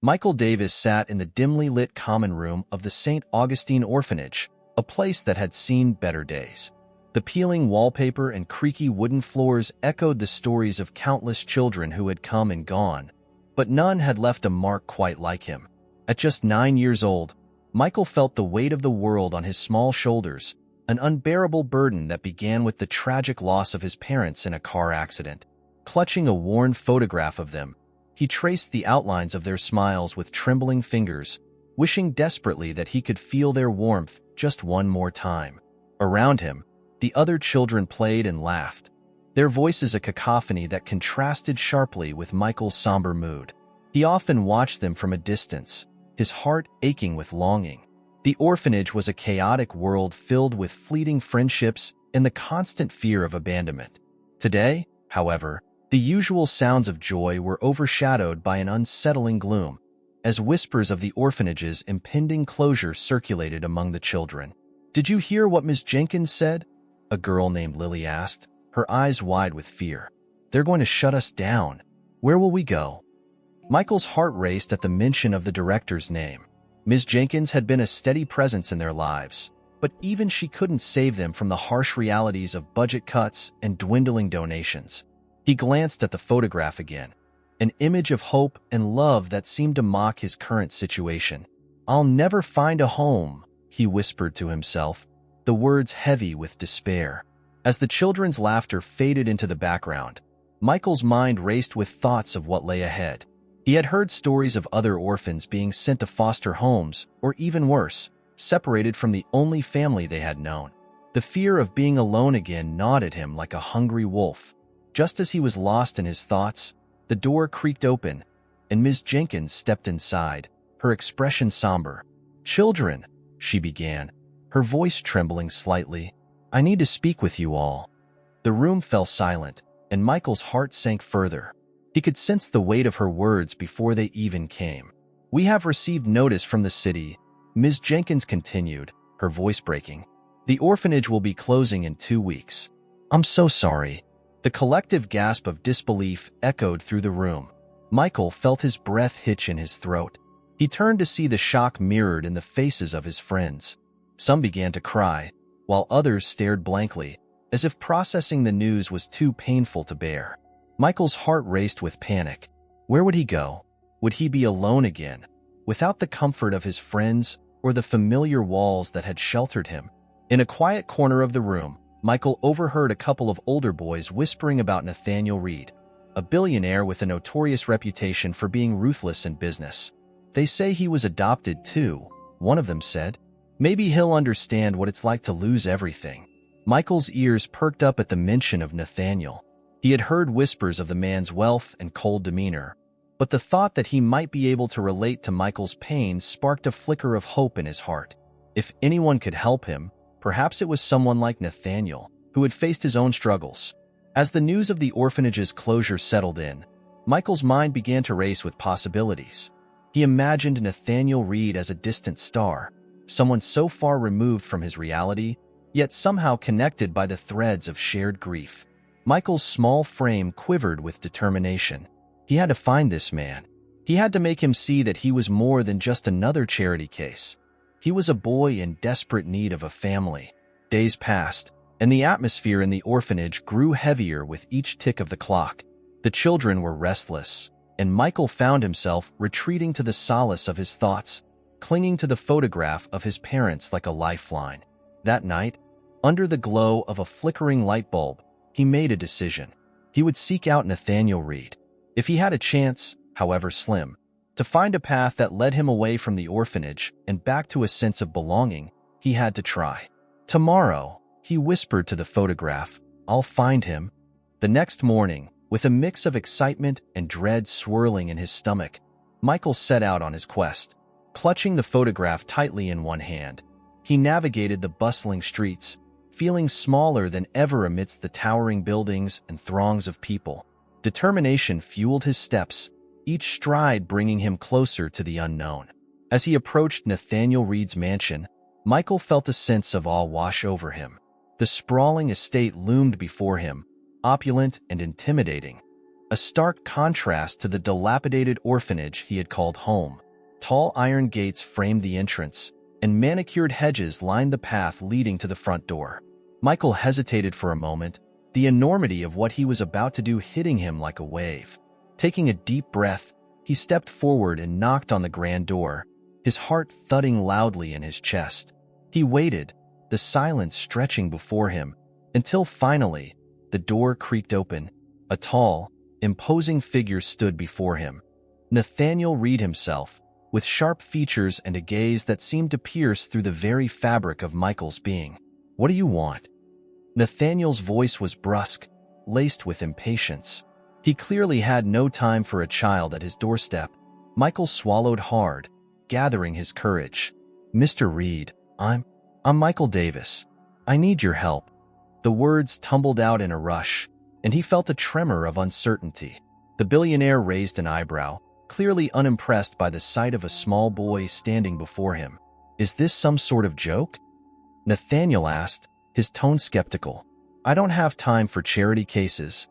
Michael Davis sat in the dimly lit common room of the St. Augustine Orphanage, a place that had seen better days. The peeling wallpaper and creaky wooden floors echoed the stories of countless children who had come and gone, but none had left a mark quite like him. At just 9 years old, Michael felt the weight of the world on his small shoulders, an unbearable burden that began with the tragic loss of his parents in a car accident. Clutching a worn photograph of them, he traced the outlines of their smiles with trembling fingers, wishing desperately that he could feel their warmth just one more time. Around him, the other children played and laughed, their voices a cacophony that contrasted sharply with Michael's somber mood. He often watched them from a distance, his heart aching with longing. The orphanage was a chaotic world filled with fleeting friendships and the constant fear of abandonment. Today, however, the usual sounds of joy were overshadowed by an unsettling gloom, as whispers of the orphanage's impending closure circulated among the children. "Did you hear what Miss Jenkins said?" a girl named Lily asked, her eyes wide with fear. "They're going to shut us down. Where will we go?" Michael's heart raced at the mention of the director's name. Ms. Jenkins had been a steady presence in their lives, but even she couldn't save them from the harsh realities of budget cuts and dwindling donations. He glanced at the photograph again, an image of hope and love that seemed to mock his current situation. "I'll never find a home," he whispered to himself, the words heavy with despair. As the children's laughter faded into the background, Michael's mind raced with thoughts of what lay ahead. He had heard stories of other orphans being sent to foster homes, or even worse, separated from the only family they had known. The fear of being alone again gnawed at him like a hungry wolf. Just as he was lost in his thoughts, the door creaked open, and Ms. Jenkins stepped inside, her expression somber. "Children," she began, her voice trembling slightly, "I need to speak with you all." The room fell silent, and Michael's heart sank further. He could sense the weight of her words before they even came. "We have received notice from the city," Ms. Jenkins continued, her voice breaking. "The orphanage will be closing in 2 weeks." "I'm so sorry." The collective gasp of disbelief echoed through the room. Michael felt his breath hitch in his throat. He turned to see the shock mirrored in the faces of his friends. Some began to cry, while others stared blankly, as if processing the news was too painful to bear. Michael's heart raced with panic. Where would he go? Would he be alone again, without the comfort of his friends or the familiar walls that had sheltered him? In a quiet corner of the room, Michael overheard a couple of older boys whispering about Nathaniel Reed, a billionaire with a notorious reputation for being ruthless in business. "They say he was adopted too," one of them said. "Maybe he'll understand what it's like to lose everything." Michael's ears perked up at the mention of Nathaniel. He had heard whispers of the man's wealth and cold demeanor, but the thought that he might be able to relate to Michael's pain sparked a flicker of hope in his heart. If anyone could help him, perhaps it was someone like Nathaniel, who had faced his own struggles. As the news of the orphanage's closure settled in, Michael's mind began to race with possibilities. He imagined Nathaniel Reed as a distant star, someone so far removed from his reality, yet somehow connected by the threads of shared grief. Michael's small frame quivered with determination. He had to find this man. He had to make him see that he was more than just another charity case. He was a boy in desperate need of a family. Days passed, and the atmosphere in the orphanage grew heavier with each tick of the clock. The children were restless, and Michael found himself retreating to the solace of his thoughts, clinging to the photograph of his parents like a lifeline. That night, under the glow of a flickering light bulb, he made a decision. He would seek out Nathaniel Reed. If he had a chance, however slim, to find a path that led him away from the orphanage and back to a sense of belonging, he had to try. "Tomorrow," he whispered to the photograph, "I'll find him." The next morning, with a mix of excitement and dread swirling in his stomach, Michael set out on his quest. Clutching the photograph tightly in one hand, he navigated the bustling streets, feeling smaller than ever amidst the towering buildings and throngs of people. Determination fueled his steps, each stride bringing him closer to the unknown. As he approached Nathaniel Reed's mansion, Michael felt a sense of awe wash over him. The sprawling estate loomed before him, opulent and intimidating. a stark contrast to the dilapidated orphanage he had called home. Tall iron gates framed the entrance, and manicured hedges lined the path leading to the front door. Michael hesitated for a moment, the enormity of what he was about to do hitting him like a wave. Taking a deep breath, he stepped forward and knocked on the grand door, his heart thudding loudly in his chest. He waited, the silence stretching before him, until finally, the door creaked open. A tall, imposing figure stood before him. Nathaniel Reed himself, with sharp features and a gaze that seemed to pierce through the very fabric of Michael's being. "What do you want?" Nathaniel's voice was brusque, laced with impatience. He clearly had no time for a child at his doorstep. Michael swallowed hard, gathering his courage. "Mr. Reed, I'm Michael Davis. I need your help." The words tumbled out in a rush, and he felt a tremor of uncertainty. The billionaire raised an eyebrow, clearly unimpressed by the sight of a small boy standing before him. "Is this some sort of joke?" Nathaniel asked, his tone skeptical. "I don't have time for charity cases."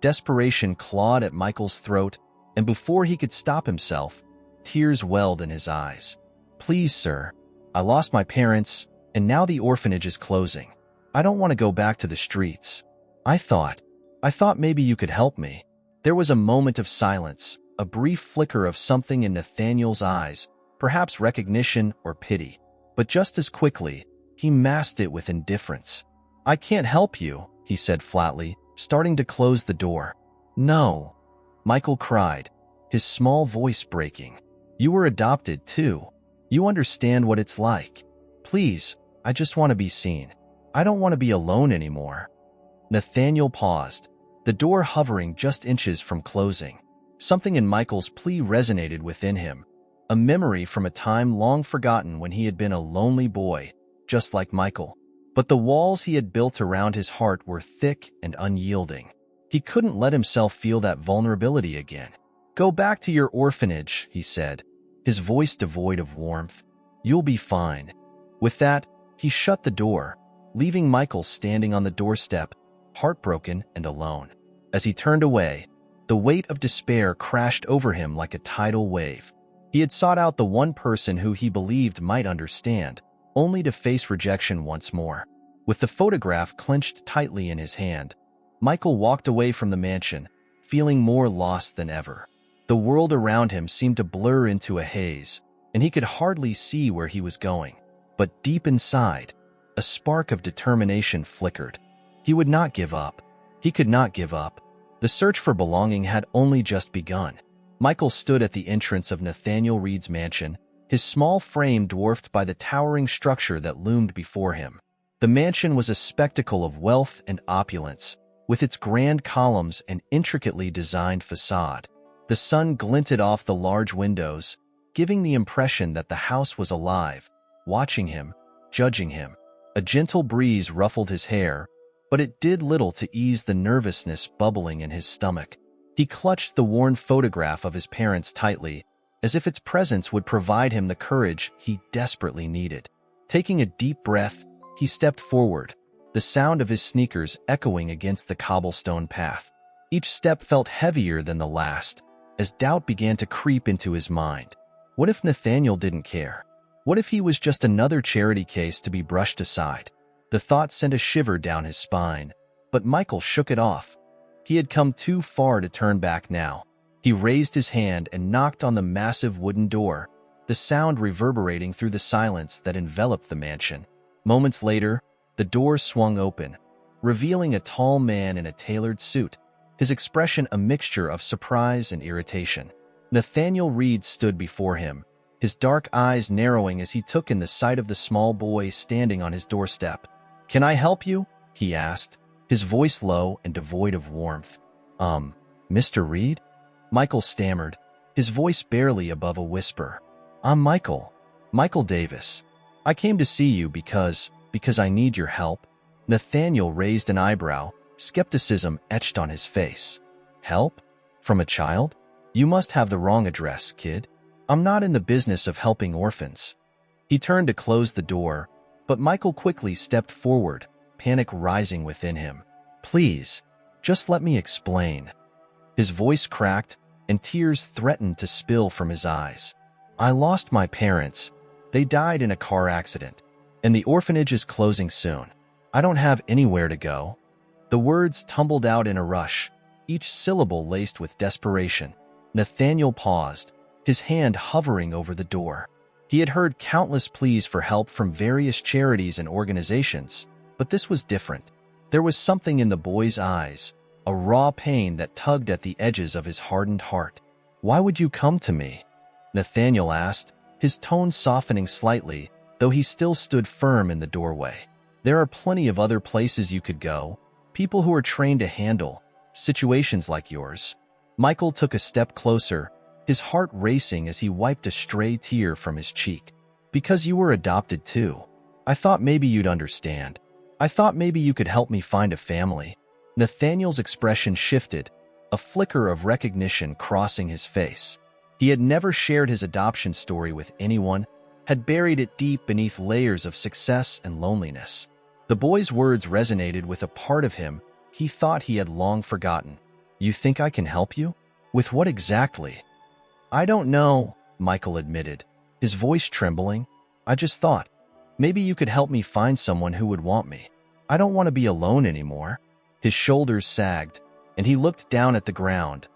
Desperation clawed at Michael's throat, and before he could stop himself, tears welled in his eyes. "Please, sir. I lost my parents, and now the orphanage is closing. I don't want to go back to the streets. I thought maybe you could help me." There was a moment of silence, a brief flicker of something in Nathaniel's eyes, perhaps recognition or pity. But just as quickly, he masked it with indifference. "I can't help you," he said flatly, starting to close the door. "No," Michael cried, his small voice breaking. "You were adopted, too. You understand what it's like. Please, I just want to be seen. I don't want to be alone anymore." Nathaniel paused, the door hovering just inches from closing. Something in Michael's plea resonated within him, a memory from a time long forgotten when he had been a lonely boy, just like Michael. But the walls he had built around his heart were thick and unyielding. He couldn't let himself feel that vulnerability again. "Go back to your orphanage," he said, his voice devoid of warmth. "You'll be fine." With that, he shut the door, leaving Michael standing on the doorstep, heartbroken and alone. As he turned away, the weight of despair crashed over him like a tidal wave. He had sought out the one person who he believed might understand, only to face rejection once more. With the photograph clenched tightly in his hand, Michael walked away from the mansion, feeling more lost than ever. The world around him seemed to blur into a haze, and he could hardly see where he was going. But deep inside, a spark of determination flickered. He would not give up. He could not give up. The search for belonging had only just begun. Michael stood at the entrance of Nathaniel Reed's mansion, his small frame dwarfed by the towering structure that loomed before him. The mansion was a spectacle of wealth and opulence, with its grand columns and intricately designed facade. The sun glinted off the large windows, giving the impression that the house was alive, watching him, judging him. A gentle breeze ruffled his hair, but it did little to ease the nervousness bubbling in his stomach. He clutched the worn photograph of his parents tightly, as if its presence would provide him the courage he desperately needed. Taking a deep breath, he stepped forward, the sound of his sneakers echoing against the cobblestone path. Each step felt heavier than the last, as doubt began to creep into his mind. What if Nathaniel didn't care? What if he was just another charity case to be brushed aside? The thought sent a shiver down his spine, but Michael shook it off. He had come too far to turn back now. He raised his hand and knocked on the massive wooden door, the sound reverberating through the silence that enveloped the mansion. Moments later, the door swung open, revealing a tall man in a tailored suit, his expression a mixture of surprise and irritation. Nathaniel Reed stood before him, his dark eyes narrowing as he took in the sight of the small boy standing on his doorstep. "Can I help you?" he asked, his voice low and devoid of warmth. Mr. Reed?" Michael stammered, his voice barely above a whisper. "I'm Michael Davis. I came to see you because I need your help." Nathaniel raised an eyebrow, skepticism etched on his face. "Help? From a child? You must have the wrong address, kid. I'm not in the business of helping orphans." He turned to close the door, but Michael quickly stepped forward, panic rising within him. "Please, just let me explain." His voice cracked, and tears threatened to spill from his eyes. "I lost my parents. They died in a car accident, and the orphanage is closing soon. I don't have anywhere to go." The words tumbled out in a rush, each syllable laced with desperation. Nathaniel paused, his hand hovering over the door. He had heard countless pleas for help from various charities and organizations, but this was different. There was something in the boy's eyes, a raw pain that tugged at the edges of his hardened heart. "Why would you come to me?" Nathaniel asked, his tone softening slightly, though he still stood firm in the doorway. "There are plenty of other places you could go, people who are trained to handle situations like yours." Michael took a step closer, his heart racing as he wiped a stray tear from his cheek. "Because you were adopted too. I thought maybe you'd understand. I thought maybe you could help me find a family." Nathaniel's expression shifted, a flicker of recognition crossing his face. He had never shared his adoption story with anyone, had buried it deep beneath layers of success and loneliness. The boy's words resonated with a part of him he thought he had long forgotten. "You think I can help you? With what exactly?" "I don't know," Michael admitted, his voice trembling. "I just thought, maybe you could help me find someone who would want me. I don't want to be alone anymore." His shoulders sagged, and he looked down at the ground,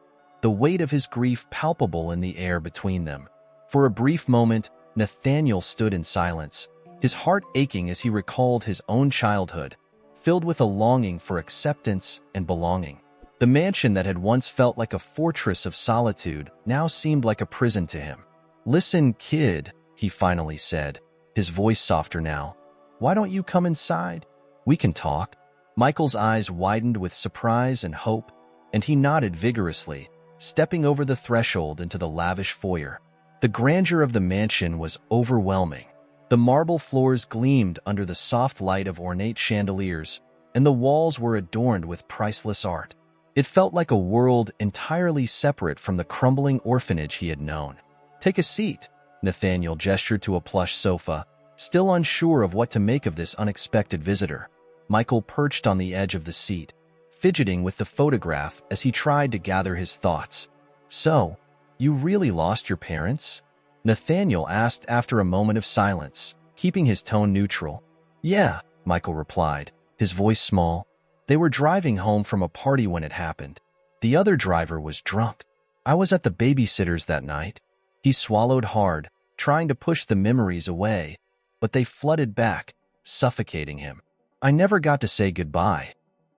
the weight of his grief palpable in the air between them. For a brief moment, Nathaniel stood in silence, his heart aching as he recalled his own childhood, filled with a longing for acceptance and belonging. The mansion that had once felt like a fortress of solitude now seemed like a prison to him. "Listen, kid," he finally said, his voice softer now. "Why don't you come inside? We can talk." Michael's eyes widened with surprise and hope, and he nodded vigorously, stepping over the threshold into the lavish foyer. The grandeur of the mansion was overwhelming. The marble floors gleamed under the soft light of ornate chandeliers, and the walls were adorned with priceless art. It felt like a world entirely separate from the crumbling orphanage he had known. "Take a seat," Nathaniel gestured to a plush sofa, still unsure of what to make of this unexpected visitor. Michael perched on the edge of the seat, fidgeting with the photograph as he tried to gather his thoughts. "So, you really lost your parents?" Nathaniel asked after a moment of silence, keeping his tone neutral. "Yeah," Michael replied, his voice small. "They were driving home from a party when it happened. The other driver was drunk. I was at the babysitter's that night." He swallowed hard, trying to push the memories away, but they flooded back, suffocating him. "I never got to say goodbye."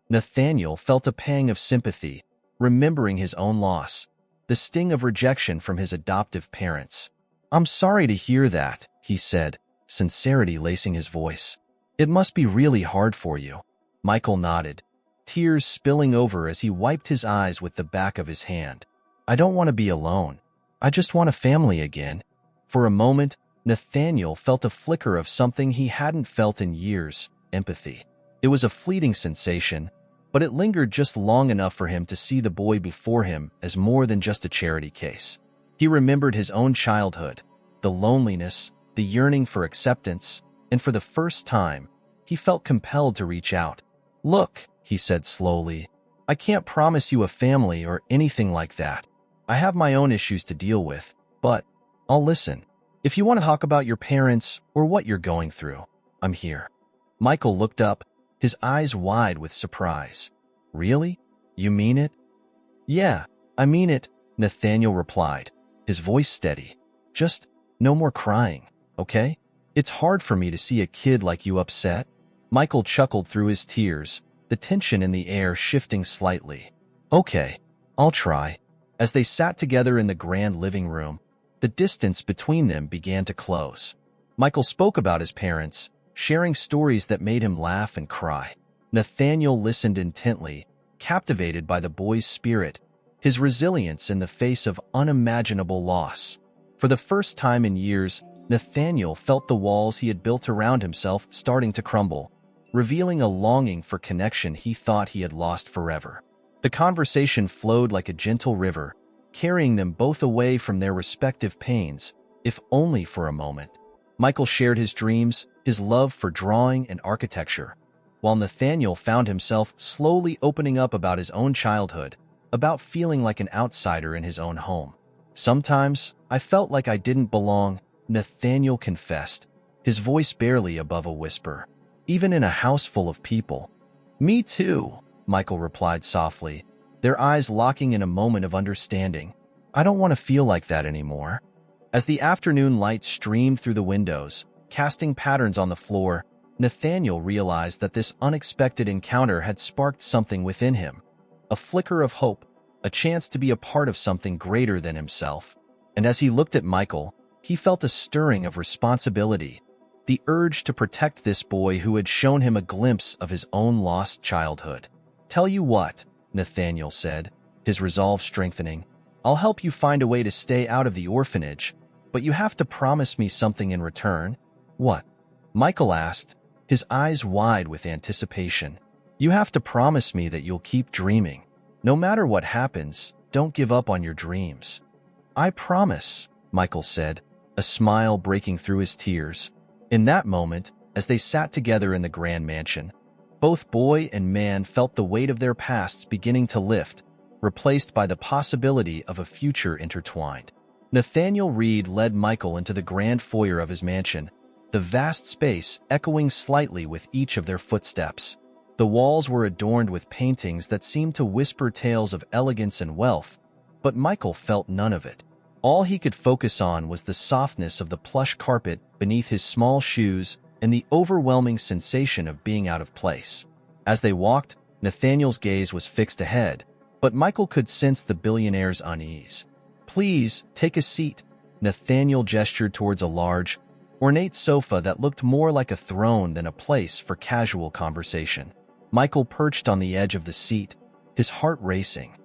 Nathaniel felt a pang of sympathy, remembering his own loss, the sting of rejection from his adoptive parents. "I'm sorry to hear that," he said, sincerity lacing his voice. "It must be really hard for you." Michael nodded, tears spilling over as he wiped his eyes with the back of his hand. "I don't want to be alone. I just want a family again." For a moment, Nathaniel felt a flicker of something he hadn't felt in years, empathy. It was a fleeting sensation, but it lingered just long enough for him to see the boy before him as more than just a charity case. He remembered his own childhood, the loneliness, the yearning for acceptance, and for the first time, he felt compelled to reach out. "Look," he said slowly, "I can't promise you a family or anything like that. I have my own issues to deal with, but I'll listen. If you want to talk about your parents or what you're going through, I'm here." Michael looked up, his eyes wide with surprise. "Really? You mean it?" "Yeah, I mean it," Nathaniel replied, his voice steady. "Just no more crying, okay? It's hard for me to see a kid like you upset." Michael chuckled through his tears, the tension in the air shifting slightly. "Okay, I'll try." As they sat together in the grand living room, the distance between them began to close. Michael spoke about his parents, sharing stories that made him laugh and cry. Nathaniel listened intently, captivated by the boy's spirit, his resilience in the face of unimaginable loss. For the first time in years, Nathaniel felt the walls he had built around himself starting to crumble, revealing a longing for connection he thought he had lost forever. The conversation flowed like a gentle river, carrying them both away from their respective pains, if only for a moment. Michael shared his dreams, his love for drawing and architecture, while Nathaniel found himself slowly opening up about his own childhood, about feeling like an outsider in his own home. Sometimes, I felt like I didn't belong, Nathaniel confessed, his voice barely above a whisper. Even in a house full of people. Me too, Michael replied softly, their eyes locking in a moment of understanding. I don't want to feel like that anymore. As the afternoon light streamed through the windows, casting patterns on the floor, Nathaniel realized that this unexpected encounter had sparked something within him. A flicker of hope, a chance to be a part of something greater than himself. And as he looked at Michael, he felt a stirring of responsibility, the urge to protect this boy who had shown him a glimpse of his own lost childhood. Tell you what, Nathaniel said, his resolve strengthening. I'll help you find a way to stay out of the orphanage, but you have to promise me something in return. What? Michael asked, his eyes wide with anticipation. You have to promise me that you'll keep dreaming. No matter what happens, don't give up on your dreams. I promise, Michael said, a smile breaking through his tears. In that moment, as they sat together in the grand mansion, both boy and man felt the weight of their pasts beginning to lift, replaced by the possibility of a future intertwined. Nathaniel Reed led Michael into the grand foyer of his mansion, the vast space echoing slightly with each of their footsteps. The walls were adorned with paintings that seemed to whisper tales of elegance and wealth, but Michael felt none of it. All he could focus on was the softness of the plush carpet beneath his small shoes and the overwhelming sensation of being out of place. As they walked, Nathaniel's gaze was fixed ahead, but Michael could sense the billionaire's unease. Please, take a seat. Nathaniel gestured towards a large, ornate sofa that looked more like a throne than a place for casual conversation. Michael perched on the edge of the seat, his heart racing.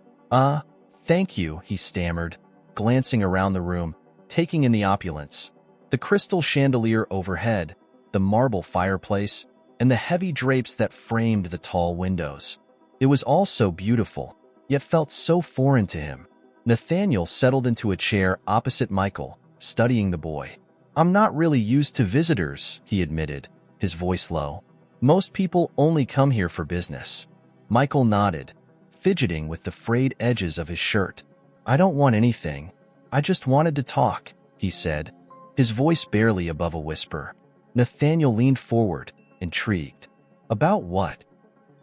Thank you, he stammered, glancing around the room, taking in the opulence. The crystal chandelier overhead, the marble fireplace, and the heavy drapes that framed the tall windows. It was all so beautiful, yet felt so foreign to him. Nathaniel settled into a chair opposite Michael, studying the boy. I'm not really used to visitors, he admitted, his voice low. Most people only come here for business. Michael nodded, fidgeting with the frayed edges of his shirt. I don't want anything. I just wanted to talk, he said, his voice barely above a whisper. Nathaniel leaned forward, intrigued. About what?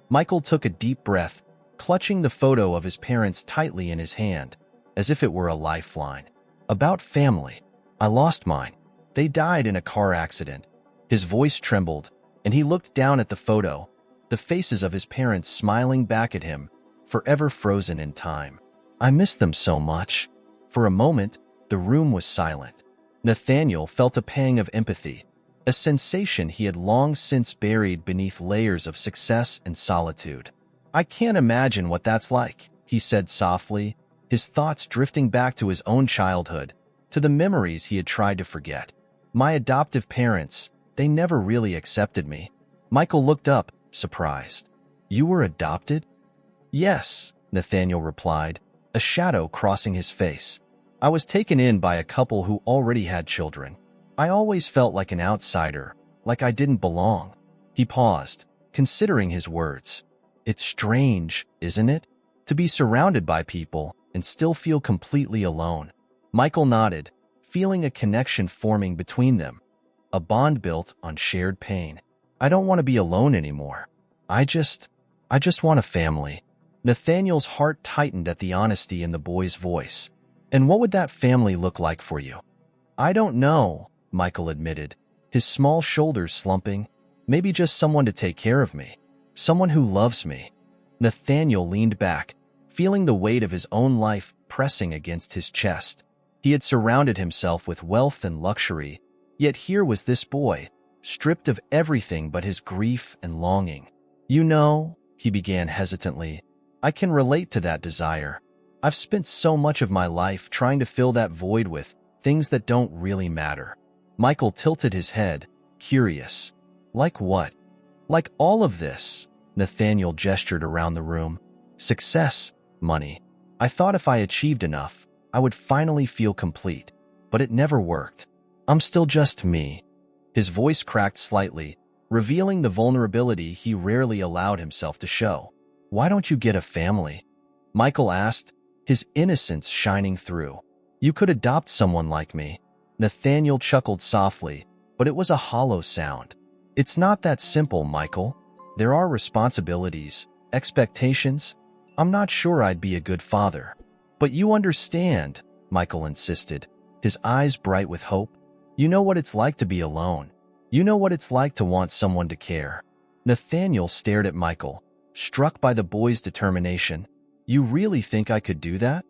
Michael took a deep breath, clutching the photo of his parents tightly in his hand, as if it were a lifeline. About family. I lost mine. They died in a car accident. His voice trembled, and he looked down at the photo, the faces of his parents smiling back at him, forever frozen in time. I miss them so much. For a moment, the room was silent. Nathaniel felt a pang of empathy, a sensation he had long since buried beneath layers of success and solitude. I can't imagine what that's like, he said softly, his thoughts drifting back to his own childhood, to the memories he had tried to forget. My adoptive parents, they never really accepted me. Michael looked up, surprised. You were adopted? Yes, Nathaniel replied, a shadow crossing his face. I was taken in by a couple who already had children. I always felt like an outsider, like I didn't belong. He paused, considering his words. It's strange, isn't it? To be surrounded by people and still feel completely alone. Michael nodded, feeling a connection forming between them, a bond built on shared pain. I don't want to be alone anymore. I just want a family. Nathaniel's heart tightened at the honesty in the boy's voice. And what would that family look like for you? I don't know, Michael admitted, his small shoulders slumping. Maybe just someone to take care of me. Someone who loves me. Nathaniel leaned back, feeling the weight of his own life pressing against his chest. He had surrounded himself with wealth and luxury, yet here was this boy, stripped of everything but his grief and longing. You know, he began hesitantly, I can relate to that desire. I've spent so much of my life trying to fill that void with things that don't really matter. Michael tilted his head, curious. Like what? Like all of this, Nathaniel gestured around the room. Success, money. I thought if I achieved enough, I would finally feel complete. But it never worked. I'm still just me. His voice cracked slightly, revealing the vulnerability he rarely allowed himself to show. Why don't you get a family? Michael asked, his innocence shining through. You could adopt someone like me. Nathaniel chuckled softly, but it was a hollow sound. It's not that simple, Michael. There are responsibilities, expectations. I'm not sure I'd be a good father. But you understand, Michael insisted, his eyes bright with hope. You know what it's like to be alone. You know what it's like to want someone to care. Nathaniel stared at Michael, struck by the boy's determination. You really think I could do that?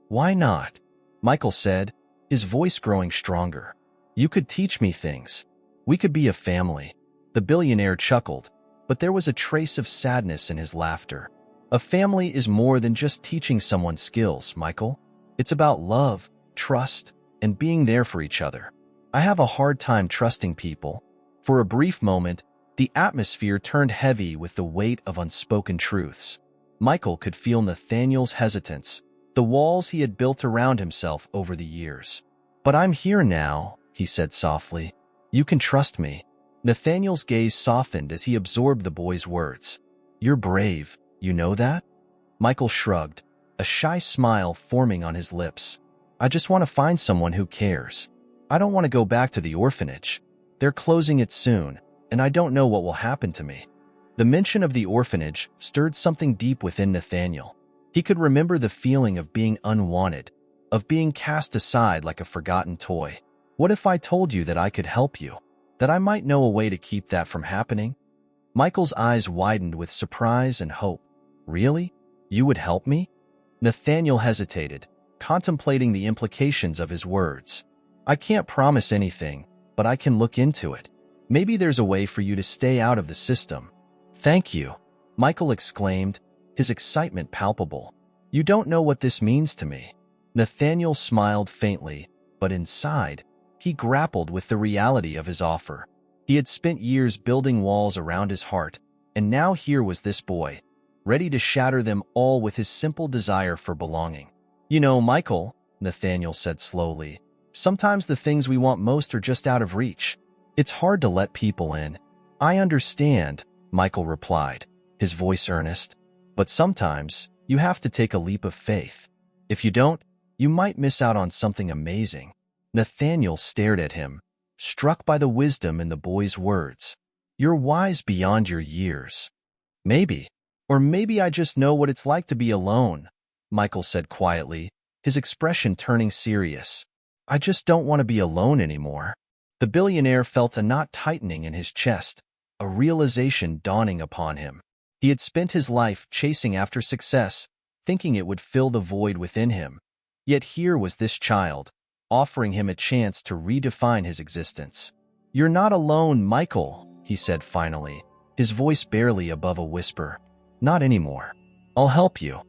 Why not? Michael said, his voice growing stronger. You could teach me things. We could be a family. The billionaire chuckled, but there was a trace of sadness in his laughter. A family is more than just teaching someone skills, Michael. It's about love, trust, and being there for each other. I have a hard time trusting people. For a brief moment, the atmosphere turned heavy with the weight of unspoken truths. Michael could feel Nathaniel's hesitance, the walls he had built around himself over the years. But I'm here now, he said softly. You can trust me. Nathaniel's gaze softened as he absorbed the boy's words. You're brave, you know that? Michael shrugged, a shy smile forming on his lips. I just want to find someone who cares. I don't want to go back to the orphanage. They're closing it soon, and I don't know what will happen to me. The mention of the orphanage stirred something deep within Nathaniel. He could remember the feeling of being unwanted, of being cast aside like a forgotten toy. What if I told you that I could help you? That I might know a way to keep that from happening? Michael's eyes widened with surprise and hope. Really? You would help me? Nathaniel hesitated, contemplating the implications of his words. I can't promise anything, but I can look into it. Maybe there's a way for you to stay out of the system. Thank you, Michael exclaimed, his excitement palpable. You don't know what this means to me. Nathaniel smiled faintly, but inside, he grappled with the reality of his offer. He had spent years building walls around his heart, and now here was this boy, ready to shatter them all with his simple desire for belonging. You know, Michael, Nathaniel said slowly, sometimes the things we want most are just out of reach. It's hard to let people in. I understand, Michael replied, his voice earnest. But sometimes, you have to take a leap of faith. If you don't, you might miss out on something amazing. Nathaniel stared at him, struck by the wisdom in the boy's words. You're wise beyond your years. Maybe. Or maybe I just know what it's like to be alone, Michael said quietly, his expression turning serious. I just don't want to be alone anymore. The billionaire felt a knot tightening in his chest, a realization dawning upon him. He had spent his life chasing after success, thinking it would fill the void within him. Yet here was this child, offering him a chance to redefine his existence. You're not alone, Michael, he said finally, his voice barely above a whisper. Not anymore. I'll help you.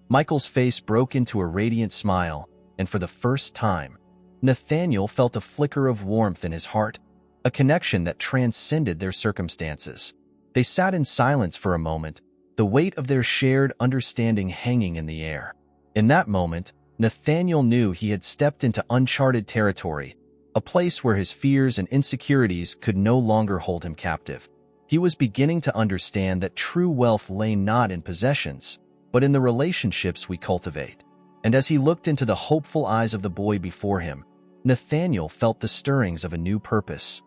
Michael's face broke into a radiant smile, and for the first time, Nathaniel felt a flicker of warmth in his heart, a connection that transcended their circumstances. They sat in silence for a moment, the weight of their shared understanding hanging in the air. In that moment, Nathaniel knew he had stepped into uncharted territory, a place where his fears and insecurities could no longer hold him captive. He was beginning to understand that true wealth lay not in possessions, but in the relationships we cultivate. And as he looked into the hopeful eyes of the boy before him, Nathaniel felt the stirrings of a new purpose,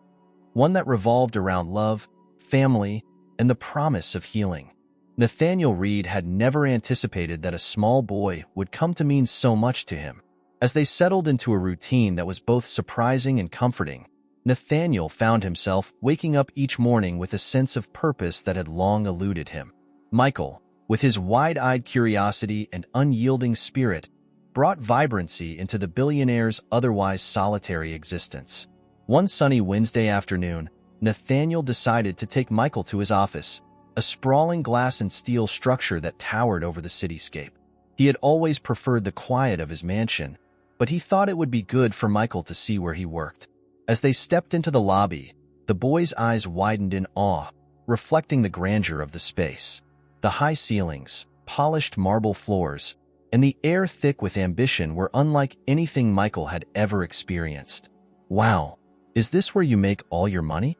one that revolved around love, family, and the promise of healing. Nathaniel Reed had never anticipated that a small boy would come to mean so much to him. As they settled into a routine that was both surprising and comforting, Nathaniel found himself waking up each morning with a sense of purpose that had long eluded him. Michael, with his wide-eyed curiosity and unyielding spirit, brought vibrancy into the billionaire's otherwise solitary existence. One sunny Wednesday afternoon, Nathaniel decided to take Michael to his office, a sprawling glass and steel structure that towered over the cityscape. He had always preferred the quiet of his mansion, but he thought it would be good for Michael to see where he worked. As they stepped into the lobby, the boy's eyes widened in awe, reflecting the grandeur of the space. The high ceilings, polished marble floors, and the air thick with ambition were unlike anything Michael had ever experienced. Wow, is this where you make all your money?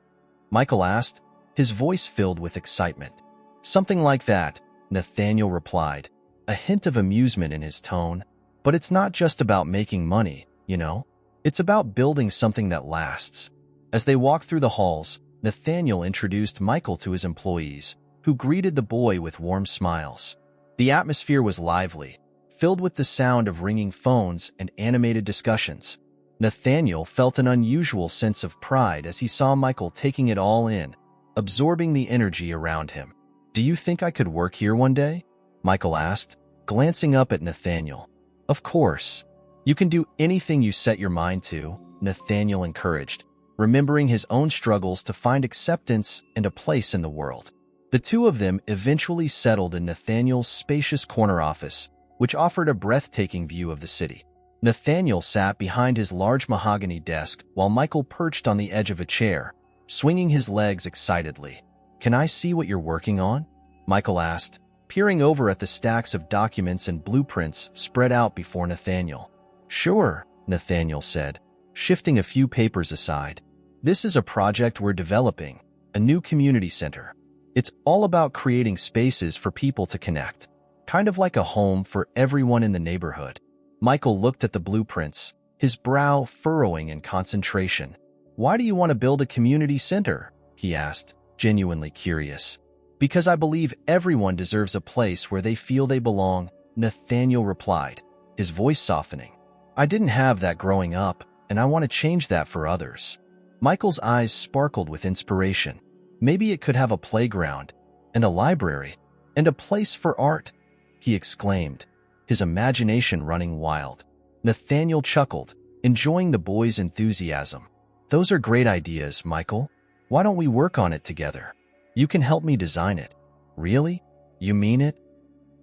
Michael asked, his voice filled with excitement. Something like that, Nathaniel replied, a hint of amusement in his tone. But it's not just about making money, you know? It's about building something that lasts. As they walked through the halls, Nathaniel introduced Michael to his employees, who greeted the boy with warm smiles. The atmosphere was lively, filled with the sound of ringing phones and animated discussions. Nathaniel felt an unusual sense of pride as he saw Michael taking it all in, absorbing the energy around him. "Do you think I could work here one day?" Michael asked, glancing up at Nathaniel. "Of course. You can do anything you set your mind to," Nathaniel encouraged, remembering his own struggles to find acceptance and a place in the world. The two of them eventually settled in Nathaniel's spacious corner office, which offered a breathtaking view of the city. Nathaniel sat behind his large mahogany desk while Michael perched on the edge of a chair, swinging his legs excitedly. "Can I see what you're working on?" Michael asked, peering over at the stacks of documents and blueprints spread out before Nathaniel. "Sure," Nathaniel said, shifting a few papers aside. "This is a project we're developing, a new community center. It's all about creating spaces for people to connect, kind of like a home for everyone in the neighborhood." Michael looked at the blueprints, his brow furrowing in concentration. "Why do you want to build a community center?" he asked, genuinely curious. "Because I believe everyone deserves a place where they feel they belong," Nathaniel replied, his voice softening. "I didn't have that growing up, and I want to change that for others." Michael's eyes sparkled with inspiration. "Maybe it could have a playground, and a library, and a place for art," he exclaimed, his imagination running wild. Nathaniel chuckled, enjoying the boy's enthusiasm. "Those are great ideas, Michael. Why don't we work on it together? You can help me design it." "Really? You mean it?"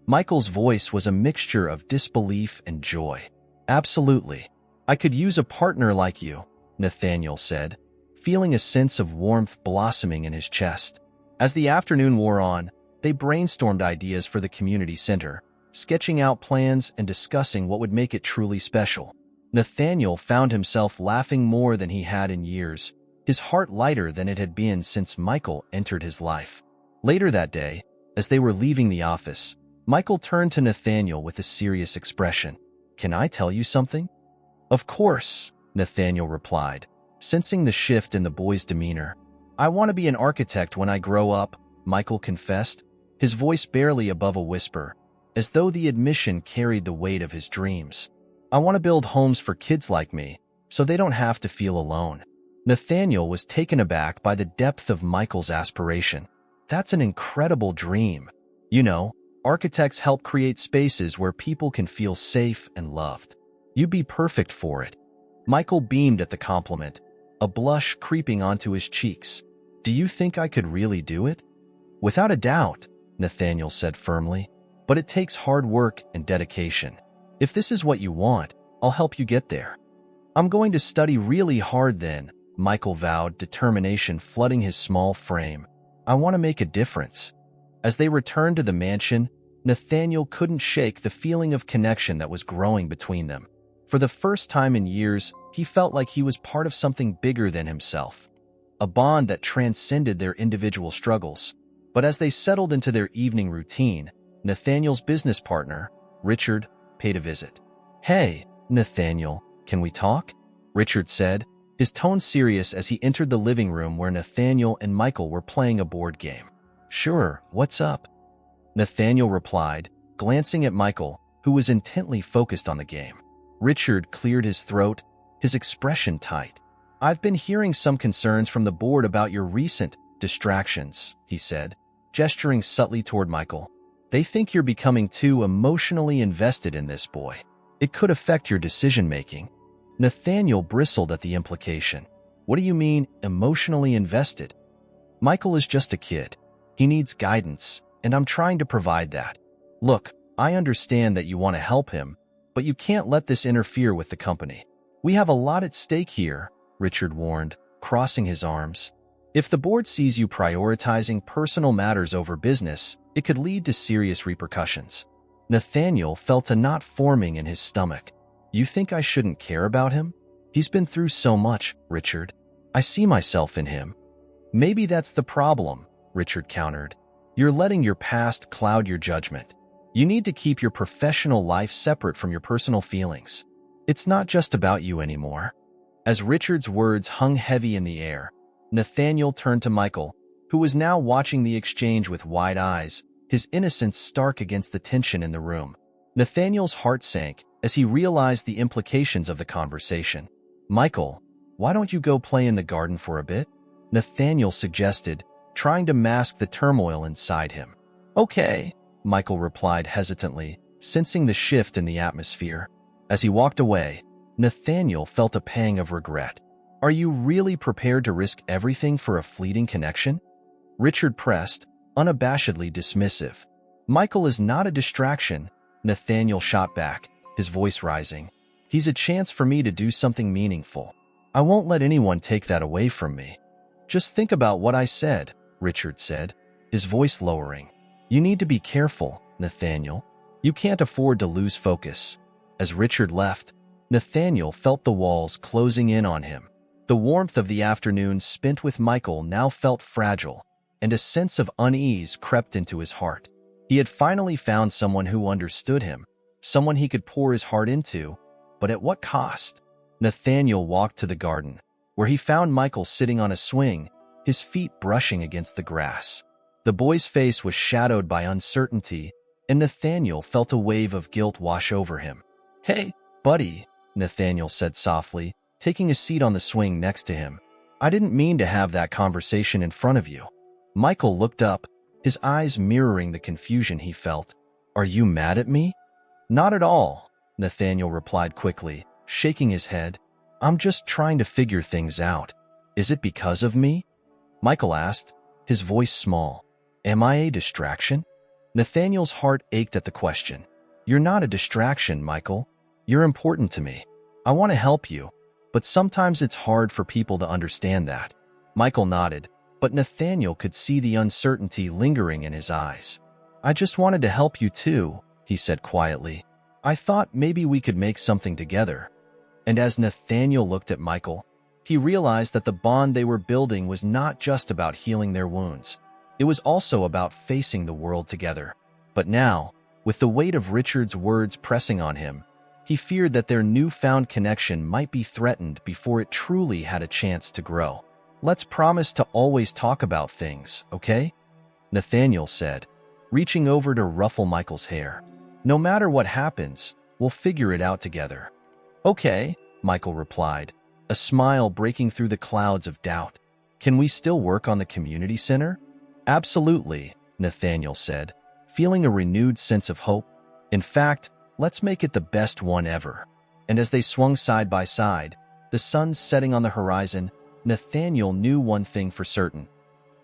Michael's voice was a mixture of disbelief and joy. "Absolutely. I could use a partner like you," Nathaniel said, feeling a sense of warmth blossoming in his chest. As the afternoon wore on, they brainstormed ideas for the community center, sketching out plans and discussing what would make it truly special. Nathaniel found himself laughing more than he had in years, his heart lighter than it had been since Michael entered his life. Later that day, as they were leaving the office, Michael turned to Nathaniel with a serious expression. "Can I tell you something?" "Of course," Nathaniel replied, sensing the shift in the boy's demeanor. "I want to be an architect when I grow up," Michael confessed, his voice barely above a whisper, as though the admission carried the weight of his dreams. "I want to build homes for kids like me, so they don't have to feel alone." Nathaniel was taken aback by the depth of Michael's aspiration. "That's an incredible dream. You know, architects help create spaces where people can feel safe and loved. You'd be perfect for it." Michael beamed at the compliment, a blush creeping onto his cheeks. "Do you think I could really do it?" "Without a doubt," Nathaniel said firmly. "But it takes hard work and dedication. If this is what you want, I'll help you get there." "I'm going to study really hard then," Michael vowed, determination flooding his small frame. "I want to make a difference." As they returned to the mansion, Nathaniel couldn't shake the feeling of connection that was growing between them. For the first time in years, he felt like he was part of something bigger than himself, a bond that transcended their individual struggles. But as they settled into their evening routine, Nathaniel's business partner, Richard, paid a visit. "Hey, Nathaniel, can we talk?" Richard said, his tone serious as he entered the living room where Nathaniel and Michael were playing a board game. "Sure, what's up?" Nathaniel replied, glancing at Michael, who was intently focused on the game. Richard cleared his throat, his expression tight. "I've been hearing some concerns from the board about your recent distractions," he said, gesturing subtly toward Michael. "They think you're becoming too emotionally invested in this boy. It could affect your decision-making." Nathaniel bristled at the implication. "What do you mean, emotionally invested?" "Michael is just a kid. He needs guidance, and I'm trying to provide that. Look, I understand that you want to help him, but you can't let this interfere with the company. We have a lot at stake here," Richard warned, crossing his arms. "If the board sees you prioritizing personal matters over business, it could lead to serious repercussions." Nathaniel felt a knot forming in his stomach. "You think I shouldn't care about him? He's been through so much, Richard. I see myself in him." "Maybe that's the problem," Richard countered. "You're letting your past cloud your judgment." You need to keep your professional life separate from your personal feelings. It's not just about you anymore." As Richard's words hung heavy in the air, Nathaniel turned to Michael, who was now watching the exchange with wide eyes, his innocence stark against the tension in the room. Nathaniel's heart sank as he realized the implications of the conversation. "Michael, why don't you go play in the garden for a bit?" Nathaniel suggested, trying to mask the turmoil inside him. "Okay," Michael replied hesitantly, sensing the shift in the atmosphere. As he walked away, Nathaniel felt a pang of regret. "Are you really prepared to risk everything for a fleeting connection?" Richard pressed, unabashedly dismissive. "Michael is not a distraction," Nathaniel shot back, his voice rising. "He's a chance for me to do something meaningful. I won't let anyone take that away from me." "Just think about what I said," Richard said, his voice lowering. "You need to be careful, Nathaniel. You can't afford to lose focus." As Richard left, Nathaniel felt the walls closing in on him. The warmth of the afternoon spent with Michael now felt fragile, and a sense of unease crept into his heart. He had finally found someone who understood him, someone he could pour his heart into, but at what cost? Nathaniel walked to the garden, where he found Michael sitting on a swing, his feet brushing against the grass. The boy's face was shadowed by uncertainty, and Nathaniel felt a wave of guilt wash over him. "Hey, buddy," Nathaniel said softly, taking a seat on the swing next to him. "I didn't mean to have that conversation in front of you." Michael looked up, his eyes mirroring the confusion he felt. "Are you mad at me?" "Not at all," Nathaniel replied quickly, shaking his head. "I'm just trying to figure things out. Is it because of me?" Michael asked, his voice small. "Am I a distraction?" Nathaniel's heart ached at the question. "You're not a distraction, Michael. You're important to me. I want to help you, but sometimes it's hard for people to understand that." Michael nodded, but Nathaniel could see the uncertainty lingering in his eyes. "I just wanted to help you too," he said quietly. "I thought maybe we could make something together." And as Nathaniel looked at Michael, he realized that the bond they were building was not just about healing their wounds. It was also about facing the world together. But now, with the weight of Richard's words pressing on him, he feared that their newfound connection might be threatened before it truly had a chance to grow. "Let's promise to always talk about things, okay?" Nathaniel said, reaching over to ruffle Michael's hair. "No matter what happens, we'll figure it out together." "Okay," Michael replied, a smile breaking through the clouds of doubt. "Can we still work on the community center?" "Absolutely," Nathaniel said, feeling a renewed sense of hope. "In fact, let's make it the best one ever." And as they swung side by side, the sun setting on the horizon, Nathaniel knew one thing for certain.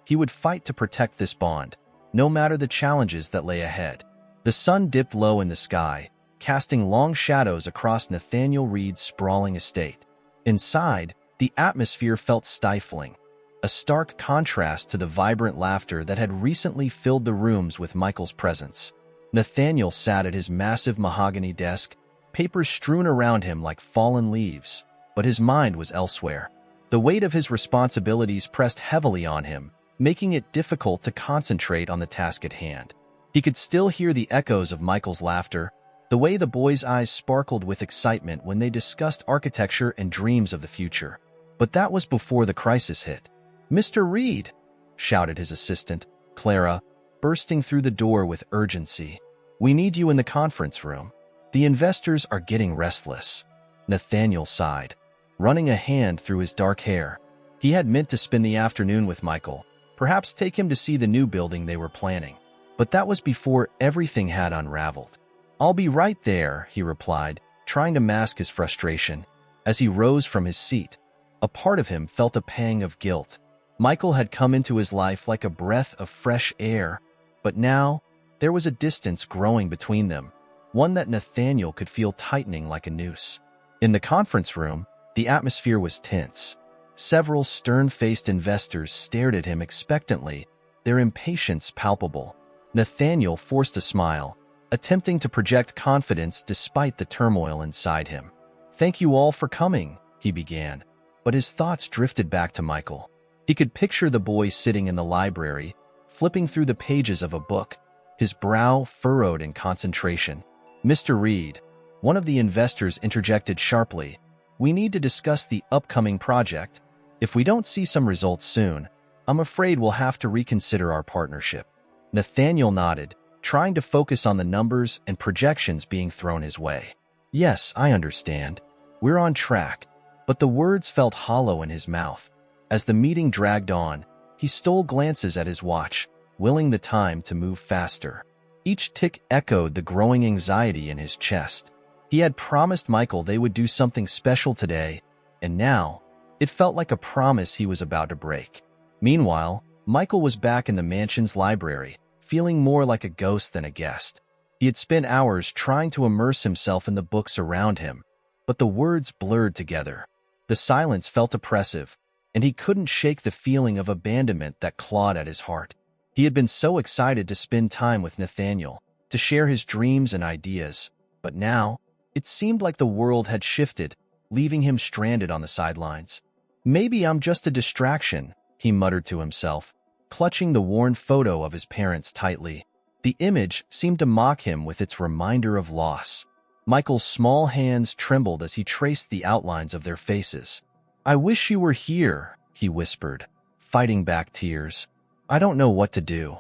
He would fight to protect this bond, no matter the challenges that lay ahead. The sun dipped low in the sky, casting long shadows across Nathaniel Reed's sprawling estate. Inside, the atmosphere felt stifling, a stark contrast to the vibrant laughter that had recently filled the rooms with Michael's presence. Nathaniel sat at his massive mahogany desk, papers strewn around him like fallen leaves, but his mind was elsewhere. The weight of his responsibilities pressed heavily on him, making it difficult to concentrate on the task at hand. He could still hear the echoes of Michael's laughter, the way the boys' eyes sparkled with excitement when they discussed architecture and dreams of the future. But that was before the crisis hit. "Mr. Reed!" shouted his assistant, Clara, bursting through the door with urgency. "We need you in the conference room. The investors are getting restless." Nathaniel sighed, running a hand through his dark hair. He had meant to spend the afternoon with Michael, perhaps take him to see the new building they were planning. But that was before everything had unraveled. "I'll be right there," he replied, trying to mask his frustration. As he rose from his seat, a part of him felt a pang of guilt. Michael had come into his life like a breath of fresh air, but now there was a distance growing between them, one that Nathaniel could feel tightening like a noose. In the conference room, the atmosphere was tense. Several stern-faced investors stared at him expectantly, their impatience palpable. Nathaniel forced a smile, attempting to project confidence despite the turmoil inside him. "Thank you all for coming," he began, but his thoughts drifted back to Michael. He could picture the boy sitting in the library, flipping through the pages of a book, his brow furrowed in concentration. "Mr. Reed," one of the investors interjected sharply, "we need to discuss the upcoming project. If we don't see some results soon, I'm afraid we'll have to reconsider our partnership." Nathaniel nodded, trying to focus on the numbers and projections being thrown his way. "Yes, I understand. We're on track." But the words felt hollow in his mouth. As the meeting dragged on, he stole glances at his watch, willing the time to move faster. Each tick echoed the growing anxiety in his chest. He had promised Michael they would do something special today, and now it felt like a promise he was about to break. Meanwhile, Michael was back in the mansion's library, feeling more like a ghost than a guest. He had spent hours trying to immerse himself in the books around him, but the words blurred together. The silence felt oppressive, and he couldn't shake the feeling of abandonment that clawed at his heart. He had been so excited to spend time with Nathaniel, to share his dreams and ideas, but now it seemed like the world had shifted, leaving him stranded on the sidelines. "Maybe I'm just a distraction," he muttered to himself, clutching the worn photo of his parents tightly. The image seemed to mock him with its reminder of loss. Michael's small hands trembled as he traced the outlines of their faces. "I wish you were here," he whispered, fighting back tears. "I don't know what to do."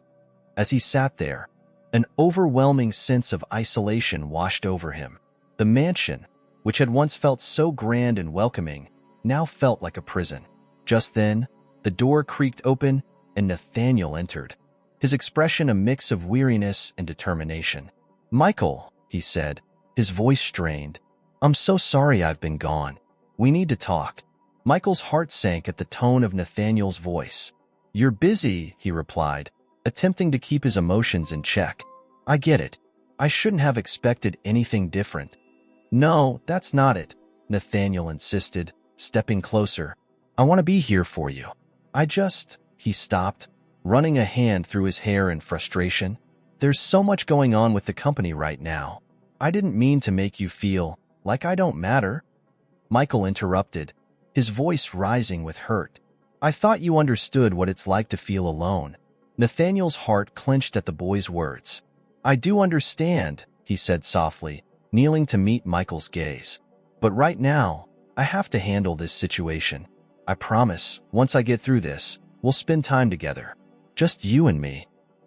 As he sat there, an overwhelming sense of isolation washed over him. The mansion, which had once felt so grand and welcoming, now felt like a prison. Just then, the door creaked open and Nathaniel entered, his expression a mix of weariness and determination. "Michael," he said, his voice strained, "I'm so sorry I've been gone. We need to talk." Michael's heart sank at the tone of Nathaniel's voice. "You're busy," he replied, attempting to keep his emotions in check. "I get it. I shouldn't have expected anything different." "No, that's not it," Nathaniel insisted, stepping closer. "I want to be here for you. He stopped, running a hand through his hair in frustration. "There's so much going on with the company right now. I didn't mean to make you feel like I don't matter." Michael interrupted, his voice rising with hurt. "I thought you understood what it's like to feel alone." Nathaniel's heart clenched at the boy's words. "I do understand," he said softly, kneeling to meet Michael's gaze. "But right now, I have to handle this situation. I promise, once I get through this, we'll spend time together. Just you and me."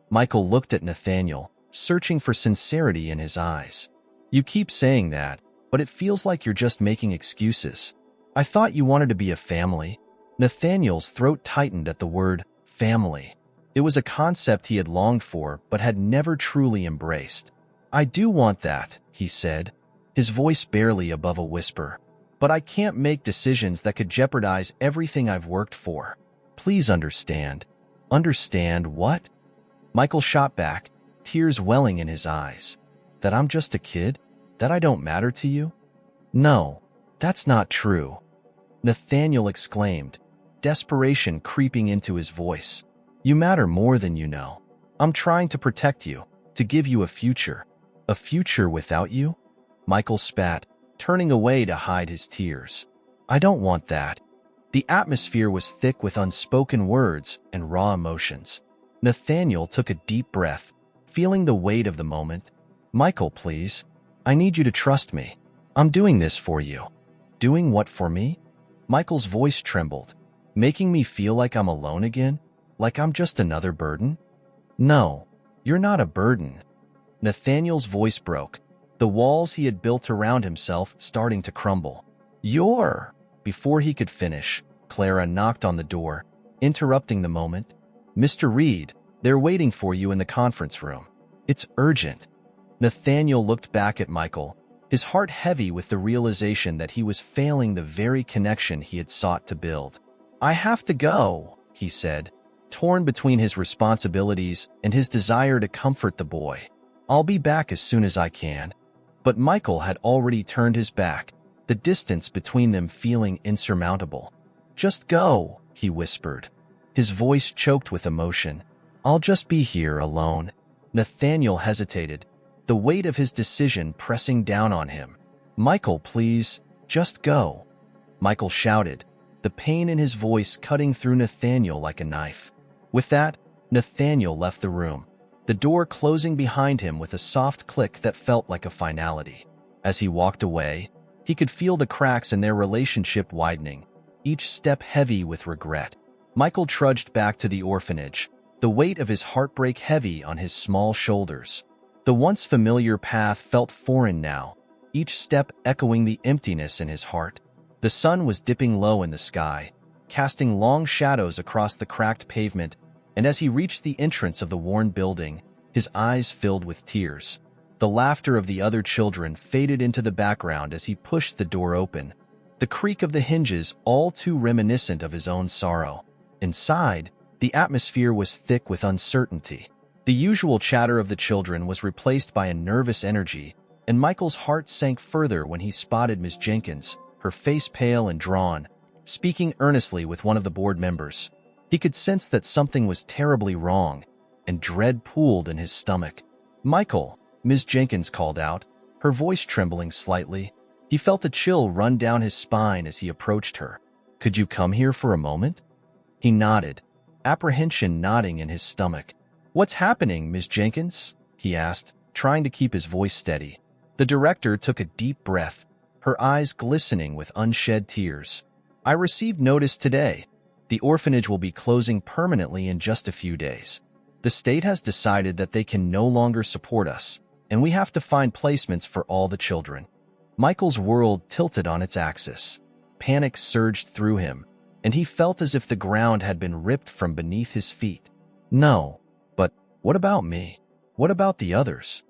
Michael looked at Nathaniel, searching for sincerity in his eyes. "You keep saying that, but it feels like you're just making excuses. I thought you wanted to be a family." Nathaniel's throat tightened at the word family. It was a concept he had longed for but had never truly embraced. "I do want that," he said, his voice barely above a whisper. "But I can't make decisions that could jeopardize everything I've worked for. Please understand." "Understand what?" Michael shot back, tears welling in his eyes. "That I'm just a kid? That I don't matter to you?" "No, that's not true," Nathaniel exclaimed, desperation creeping into his voice. "You matter more than you know. I'm trying to protect you, to give you a future." "A future without you?" Michael spat, turning away to hide his tears. "I don't want that." The atmosphere was thick with unspoken words and raw emotions. Nathaniel took a deep breath, feeling the weight of the moment. "Michael, please. I need you to trust me. I'm doing this for you." "Doing what for me?" Michael's voice trembled. "Making me feel like I'm alone again? Like I'm just another burden?" "No, you're not a burden." Nathaniel's voice broke, the walls he had built around himself starting to crumble. "You're—" Before he could finish, Clara knocked on the door, interrupting the moment. "Mr. Reed, they're waiting for you in the conference room. It's urgent." Nathaniel looked back at Michael, his heart heavy with the realization that he was failing the very connection he had sought to build. "I have to go," he said, torn between his responsibilities and his desire to comfort the boy. "I'll be back as soon as I can." But Michael had already turned his back, the distance between them feeling insurmountable. "Just go," he whispered, his voice choked with emotion. "I'll just be here alone." Nathaniel hesitated, the weight of his decision pressing down on him. "Michael, please, just go," Michael shouted, the pain in his voice cutting through Nathaniel like a knife. With that, Nathaniel left the room, the door closing behind him with a soft click that felt like a finality. As he walked away, he could feel the cracks in their relationship widening, each step heavy with regret. Michael trudged back to the orphanage, the weight of his heartbreak heavy on his small shoulders. The once familiar path felt foreign now, each step echoing the emptiness in his heart. The sun was dipping low in the sky, casting long shadows across the cracked pavement, and as he reached the entrance of the worn building, his eyes filled with tears. The laughter of the other children faded into the background as he pushed the door open, the creak of the hinges all too reminiscent of his own sorrow. Inside, the atmosphere was thick with uncertainty. The usual chatter of the children was replaced by a nervous energy, and Michael's heart sank further when he spotted Miss Jenkins, her face pale and drawn, speaking earnestly with one of the board members. He could sense that something was terribly wrong, and dread pooled in his stomach. "Michael," Miss Jenkins called out, her voice trembling slightly. He felt a chill run down his spine as he approached her. "Could you come here for a moment?" He nodded, apprehension knotting in his stomach. "What's happening, Miss Jenkins?" he asked, trying to keep his voice steady. The director took a deep breath, her eyes glistening with unshed tears. "I received notice today. The orphanage will be closing permanently in just a few days. The state has decided that they can no longer support us, and we have to find placements for all the children." Michael's world tilted on its axis. Panic surged through him, and he felt as if the ground had been ripped from beneath his feet. "No, but what about me? What about the others?"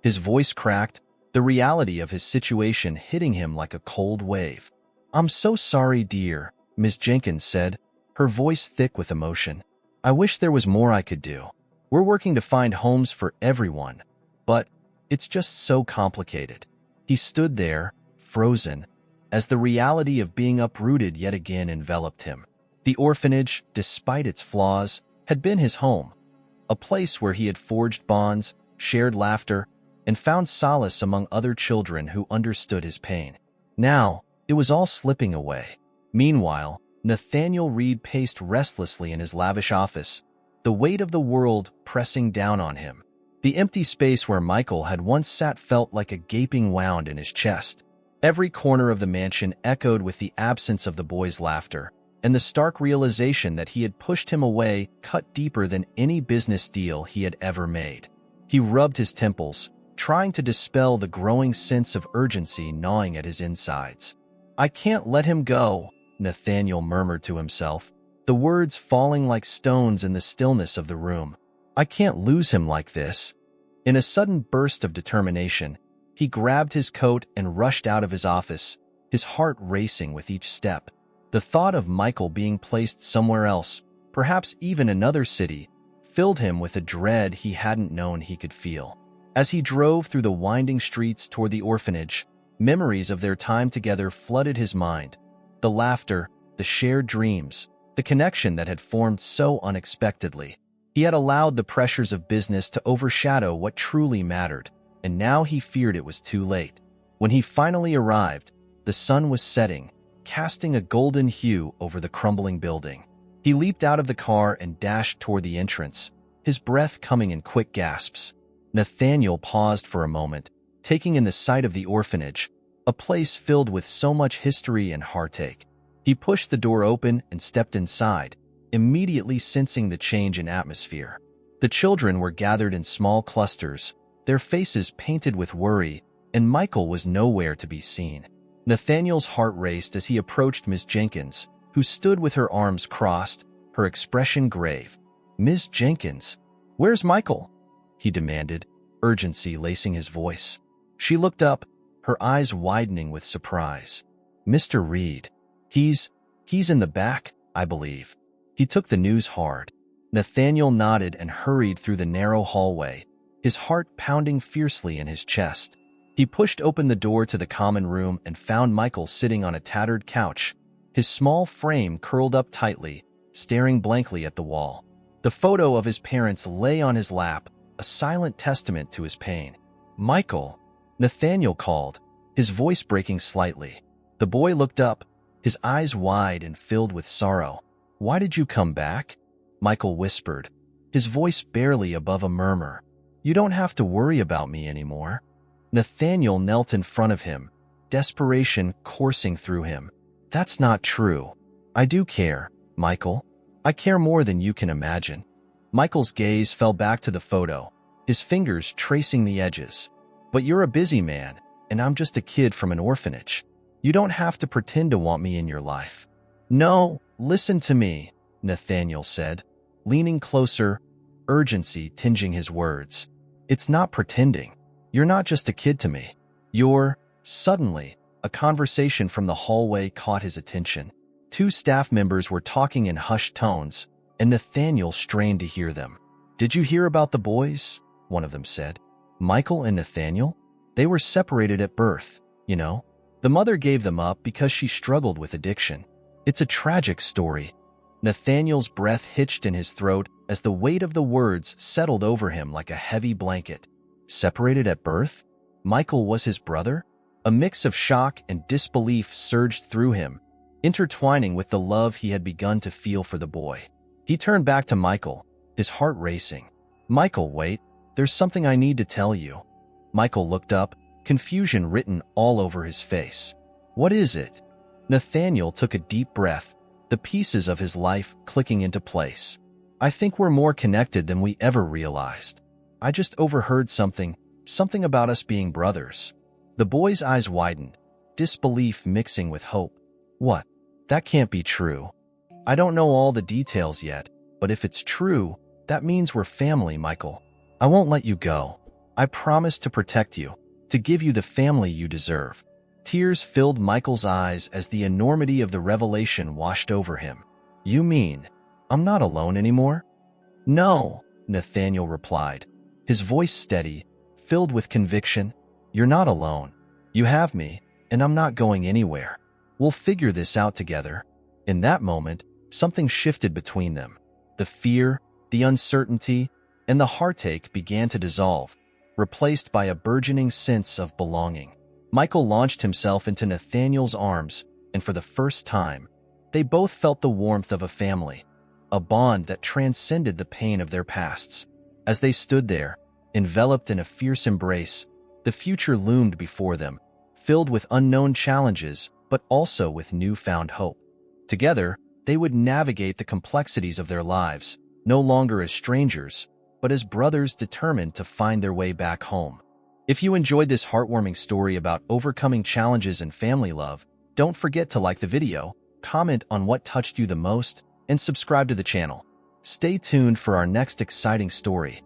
His voice cracked, the reality of his situation hitting him like a cold wave. "I'm so sorry, dear," Miss Jenkins said, her voice thick with emotion. "I wish there was more I could do. We're working to find homes for everyone, but it's just so complicated." He stood there, frozen, as the reality of being uprooted yet again enveloped him. The orphanage, despite its flaws, had been his home, a place where he had forged bonds, shared laughter, and found solace among other children who understood his pain. Now, it was all slipping away. Meanwhile, Nathaniel Reed paced restlessly in his lavish office, the weight of the world pressing down on him. The empty space where Michael had once sat felt like a gaping wound in his chest. Every corner of the mansion echoed with the absence of the boy's laughter, and the stark realization that he had pushed him away cut deeper than any business deal he had ever made. He rubbed his temples, trying to dispel the growing sense of urgency gnawing at his insides. "I can't let him go," Nathaniel murmured to himself, the words falling like stones in the stillness of the room. "I can't lose him like this." In a sudden burst of determination, he grabbed his coat and rushed out of his office, his heart racing with each step. The thought of Michael being placed somewhere else, perhaps even another city, filled him with a dread he hadn't known he could feel. As he drove through the winding streets toward the orphanage, memories of their time together flooded his mind. The laughter, the shared dreams, the connection that had formed so unexpectedly. He had allowed the pressures of business to overshadow what truly mattered, and now he feared it was too late. When he finally arrived, the sun was setting, casting a golden hue over the crumbling building. He leaped out of the car and dashed toward the entrance, his breath coming in quick gasps. Nathaniel paused for a moment, taking in the sight of the orphanage, a place filled with so much history and heartache. He pushed the door open and stepped inside, immediately sensing the change in atmosphere. The children were gathered in small clusters, their faces painted with worry, and Michael was nowhere to be seen. Nathaniel's heart raced as he approached Miss Jenkins, who stood with her arms crossed, her expression grave. "Miss Jenkins, where's Michael?" he demanded, urgency lacing his voice. She looked up, her eyes widening with surprise. "Mr. Reed, he's in the back, I believe." He took the news hard. Nathaniel nodded and hurried through the narrow hallway, his heart pounding fiercely in his chest. He pushed open the door to the common room and found Michael sitting on a tattered couch, his small frame curled up tightly, staring blankly at the wall. The photo of his parents lay on his lap, a silent testament to his pain. "Michael," Nathaniel called, his voice breaking slightly. The boy looked up, his eyes wide and filled with sorrow. "Why did you come back?" Michael whispered. his voice barely above a murmur. "You don't have to worry about me anymore." Nathaniel knelt in front of him, desperation coursing through him. "That's not true. I do care, Michael. I care more than you can imagine." Michael's gaze fell back to the photo, his fingers tracing the edges. "But you're a busy man, and I'm just a kid from an orphanage. You don't have to pretend to want me in your life." "No, listen to me," Nathaniel said, leaning closer, urgency tinging his words. "It's not pretending. You're not just a kid to me. You're—" Suddenly, a conversation from the hallway caught his attention. Two staff members were talking in hushed tones, and Nathaniel strained to hear them. "Did you hear about the boys?" one of them said. "Michael and Nathaniel? They were separated at birth, you know. The mother gave them up because she struggled with addiction. It's a tragic story." Nathaniel's breath hitched in his throat as the weight of the words settled over him like a heavy blanket. Separated at birth? Michael was his brother? A mix of shock and disbelief surged through him, intertwining with the love he had begun to feel for the boy. He turned back to Michael, his heart racing. "Michael, wait. There's something I need to tell you." Michael looked up, confusion written all over his face. "What is it?" Nathaniel took a deep breath, the pieces of his life clicking into place. "I think we're more connected than we ever realized. I just overheard something about us being brothers." The boy's eyes widened, disbelief mixing with hope. "What? That can't be true. I don't know all the details yet, but if it's true, that means we're family, Michael. I won't let you go. I promise to protect you, to give you the family you deserve." Tears filled Michael's eyes as the enormity of the revelation washed over him. "You mean I'm not alone anymore?" "No," Nathaniel replied, his voice steady, filled with conviction. "You're not alone. You have me, and I'm not going anywhere. We'll figure this out together." In that moment, something shifted between them. The fear, the uncertainty, and the heartache began to dissolve, replaced by a burgeoning sense of belonging. Michael launched himself into Nathaniel's arms, and for the first time, they both felt the warmth of a family, a bond that transcended the pain of their pasts. As they stood there, enveloped in a fierce embrace, the future loomed before them, filled with unknown challenges, but also with newfound hope. Together, they would navigate the complexities of their lives, no longer as strangers, but as brothers determined to find their way back home. If you enjoyed this heartwarming story about overcoming challenges and family love, don't forget to like the video, comment on what touched you the most, and subscribe to the channel. Stay tuned for our next exciting story.